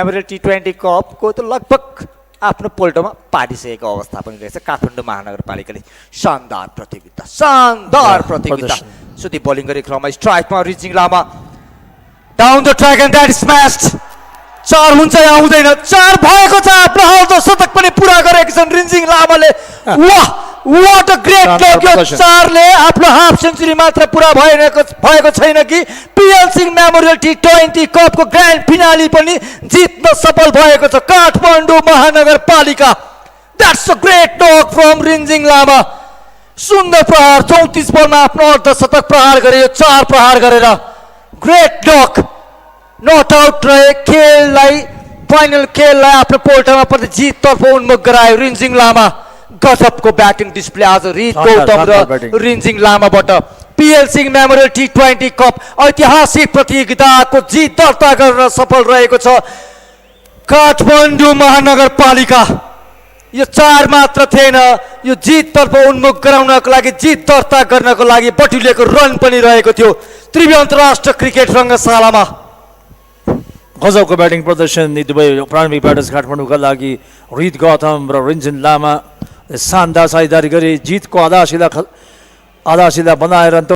Memorial टी20 कपको त लगभग आफ्नो पोल्टोमा पारिसकेको अवस्था पनि रहेछ काठमाडौँ महानगरपालिकाले। शानदार प्रतियोगिता सुधी बोलिङ गरेको क्रममा स्ट्राइकमा Rijing Lama down the track and that smashed. 4 हुन्छ या हुँदैन? 4 भएको छ। आफ्नो हाउस शतक पनि पुरा गरेको छन् रिजिङ लामाले। वाह व्हाट अ ग्रेट डक। यो 4ले आफ्नो हाफ सेन्चुरी मात्र पुरा भएको छैन कि पिएल सिंह मेमोरियल टी20 कपको ग्रान्ड फिनाली पनि जित्न सफल भएको छ काठमाडौँ महानगरपालिका। That's a great duck from Rijing Lama. सुन्दर प्रहार 34 बलमा आफ्नो अर्धशतक प्रहार गरे। यो 4 प्रहार गरेर ग्रेट डक नट आउट रहे। खेललाई फाइनल खेललाई आफ्नो पोल्टमा पनि जिततर्फ उन्मुख गरायो रिजिङ लामा। गजबको ब्याटिङ डिस्प्ले आज रित गौतम र रिजिङ लामाबाट। पिएल सिंह मेमोरियल टी20 कप ऐतिहासिक प्रतियोगिताको जित दर्ता गर्न सफल रहेको छ काठमाडौँ महानगरपालिका। यो 4 मात्र थिएन, यो जिततर्फ उन्मुख गराउनको लागि जित दर्ता गर्नको लागि बटुलेको रन पनि रहेको थियो त्रिवी अन्तर्राष्ट्रिय क्रिकेट रङ्गशालामा। गजबको ब्याटिङ प्रदर्शन यी दुवै प्रारम्भिक ब्याटर्स काठमाडौँका लागि रित गौतम र रिजिङ लामा शानदार साझेदारी गरी जितको आधारशिला बनाएर